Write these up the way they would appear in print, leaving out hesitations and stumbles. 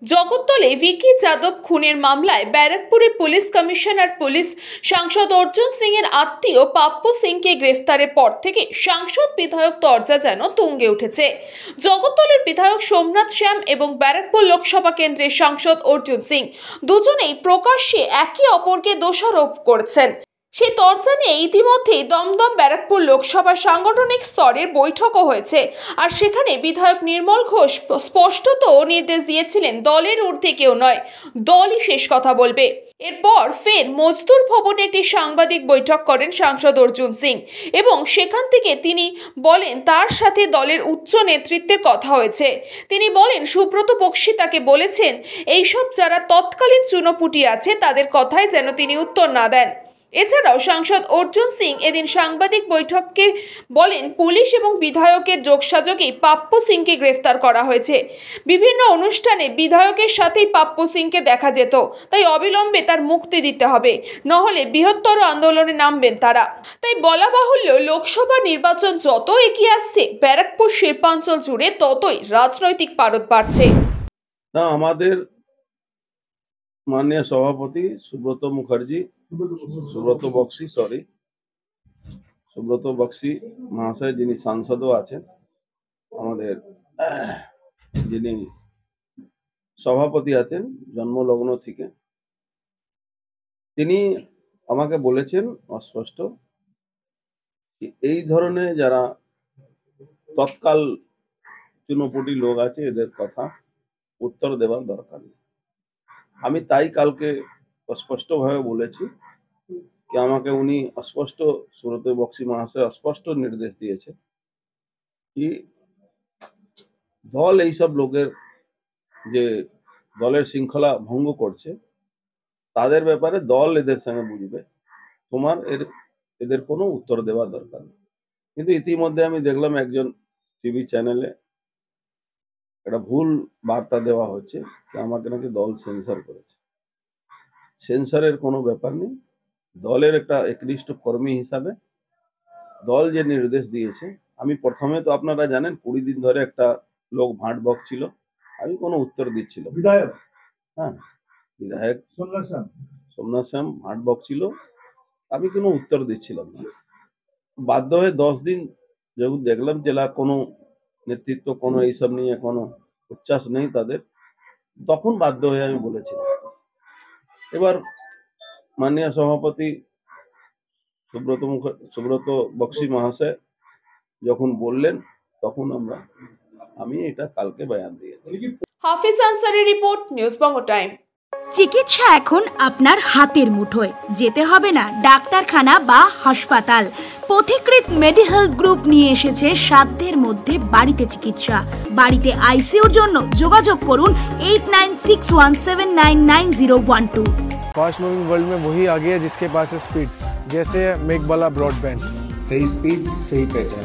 জগদ্দলে ভিকি যাদব খুনের মামলায় ব্যারাকপুরে পুলিশ কমিশনার পুলিশ সাংসদ অর্জুন সিং এর আত্মীয় পাপ্পু সিংকে গ্রেফতারের পর থেকে সাংসদ বিধায়ক তরজা যেন তুঙ্গে উঠেছে। জগদ্দলের বিধায়ক সোমনাথ শ্যাম এবং ব্যারাকপুর লোকসভা কেন্দ্রের সাংসদ অর্জুন সিং দুজনেই প্রকাশ্যে একে অপরকে দোষারোপ করেছেন। সেই তরজা নিয়ে ইতিমধ্যেই দমদম ব্যারাকপুর লোকসভা সাংগঠনিক স্তরের বৈঠকও হয়েছে। আর সেখানে বিধায়ক নির্মল ঘোষ স্পষ্টত নির্দেশ দিয়েছিলেন দলের ঊর্ধ্বে কেউ নয়, দলই শেষ কথা বলবে। এরপর ফের মজদুর ভবনে একটি সাংবাদিক বৈঠক করেন সাংসদ অর্জুন সিং এবং সেখান থেকে তিনি বলেন তার সাথে দলের উচ্চ নেতৃত্বের কথা হয়েছে। তিনি বলেন সুব্রত বক্সী তাকে বলেছেন এইসব যারা তৎকালীন চুনোপুটি আছে তাদের কথায় যেন তিনি উত্তর না দেন। এছাড়াও সাংসদ অর্জুন সিং এদিন সাংবাদিক বৈঠককে বলেন পুলিশ এবং বিধায়কের যোগসাযোগে পাপ্পু সিংকে গ্রেফতার করা হয়েছে। বিভিন্ন অনুষ্ঠানে বিধায়কের সাথেই পাপ্পু সিংকে দেখা যেত, তাই অবিলম্বে তার মুক্তি দিতে হবে, নহলে বৃহত্তর আন্দোলনে নামবেন তারা। তাই বলা বাহুল্য লোকসভা নির্বাচন যত এগিয়ে আসছে ব্যারাকপুর শিল্পাঞ্চল জুড়ে ততই রাজনৈতিক পারদ বাড়ছে। না, আমাদের মাননীয় সভাপতি সুব্রত বক্সী মহাশয়, যিনি সাংসদও আছেন, আমাদের যিনি সভাপতি আছেন জন্মলগ্ন থেকে, তিনি আমাকে বলেছেন অস্পষ্ট এই ধরনের যারা তৎকাল চুনোপুটি লোক আছে এদের কথা উত্তর দেওয়ার দরকার নেই। আমি তাই কালকে স্পষ্টভাবে বলেছি কি আমাকে উনি সুব্রত বক্সী মহাশয় স্পষ্ট নির্দেশ দিয়েছে কি দল এইসব লোকের যে দলের শৃঙ্খলা ভঙ্গ করছে তাদের ব্যাপারে দল এদের সঙ্গে বুঝবে, তোমার এদের কোনো উত্তর দেওয়ার দরকার নেই। কিন্তু ইতিমধ্যে আমি দেখলাম একজন টিভি চ্যানেলে একটা ভুল বার্তা দেওয়া হচ্ছে যে আমাকে নাকি দল সেন্সর করেছে। সেন্সরের কোনো ব্যাপার নেই। দলের একটা একনিষ্ঠ কর্মী হিসাবে দল যে নির্দেশ দিয়েছে, আমি প্রথমে তো আপনারা জানেন 20 দিন ধরে একটা লোক ভাঁট বকছিল, আমি কোনো উত্তর দিচ্ছিল, বিধায়ক সোমনাথ শ্যাম ভাঁট বকছিল, আমি কোনো উত্তর দিচ্ছিলাম না। বাধ্য হয়ে 10 দিন যখন দেখলাম জেলা কোনো নেতৃত্ব কোনো এইসব নিয়ে কোনো উচ্ছ্বাস নেই তাদের, তখন বাধ্য হয়ে আমি বলেছিলাম। এবার মাননীয় সভাপতি সুব্রত বক্সী মহাশয় যখন বললেন তখন আমি এটা কালকে বয়ান দিয়েছি। হাফিজ আনসারের রিপোর্ট, নিউজ বঙ্গ টাইম। চিকিৎসা এখন আপনার হাতের মুঠোয়, যেতে হবে না ডাক্তারখানা বা হাসপাতাল। পথিকৃৎ মেডিহেলথ গ্রুপ নিয়ে এসেছে সাধ্যের মধ্যে বাড়িতে চিকিৎসা। বাড়িতে আইসিইউর জন্য যোগাযোগ করুন 8961799012। फास्ट मूविंग वर्ल्ड में वही आ गया जिसके पास है स्पीड, जैसे मेघबाला ब्रॉडबैंड। सही स्पीड सही पहचान।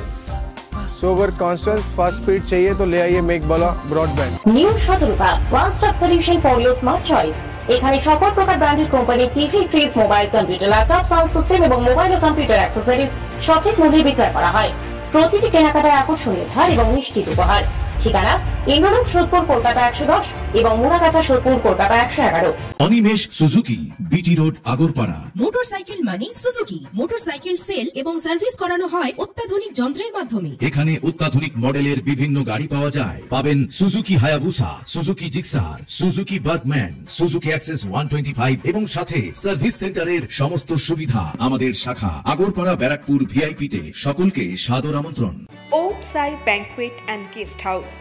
सो अगर कांस्टेंट फास्ट स्पीड चाहिए तो ले आइए Meghbala broadband. New Shatarupa one stop solution for your smart choice. এখানে সকল প্রকার ব্র্যান্ডেড কোম্পানির TV, fridge, mobile, computer, laptop, sound system এবং মোবাইল ও কম্পিউটার অ্যাক্সেসরিজ সঠিক মূল্যে বিক্রয় করা হয়। প্রতিটি কেনাকাটায় আকর্ষণীয় ছাড় এবং নিশ্চিত উপহার। ঠিকানা ইন্দ্রলোক সোদপুর কলকাতা 110 এবং Muragachha Sodepur Kolkata 111। Animesh Suzuki, BT road, Agarpara. Motorcycle মানে সুজুকি। মোটরসাইকেল সেল এবং সার্ভিস করানো হয় অত্যাধুনিক যন্ত্রের মাধ্যমে। এখানে অত্যাধুনিক মডেলের বিভিন্ন গাড়ি পাওয়া যায়। পাবেন Suzuki Hayabusa, Suzuki Gixxer, Suzuki Bergman, Suzuki access 125 এবং সাথে সার্ভিস সেন্টারের সমস্ত সুবিধা। আমাদের শাখা আগরপাড়া ব্যারাকপুর ভিআইপি তে। সকলকে সাদর আমন্ত্রণ। ওম সাই ব্যাংকুয়েট অ্যান্ড গেস্ট হাউস।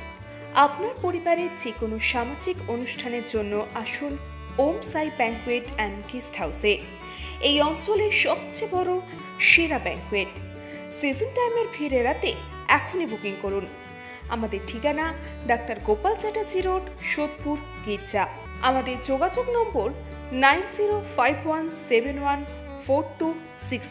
আপনার পরিবারের যে কোনো সামাজিক অনুষ্ঠানের জন্য আসুন ওম সাই ব্যাংকুয়েট অ্যান্ড গেস্ট হাউসে। এই অঞ্চলের সবচেয়ে বড় সেরা ব্যাংকুয়েট। সিজন টাইমের ভিড় এড়াতে এখনই বুকিং করুন। আমাদের ঠিকানা ডাক্তার গোপাল চ্যাটার্জি রোড, সোদপুর, গির্জা। আমাদের যোগাযোগ নম্বর 9051714263।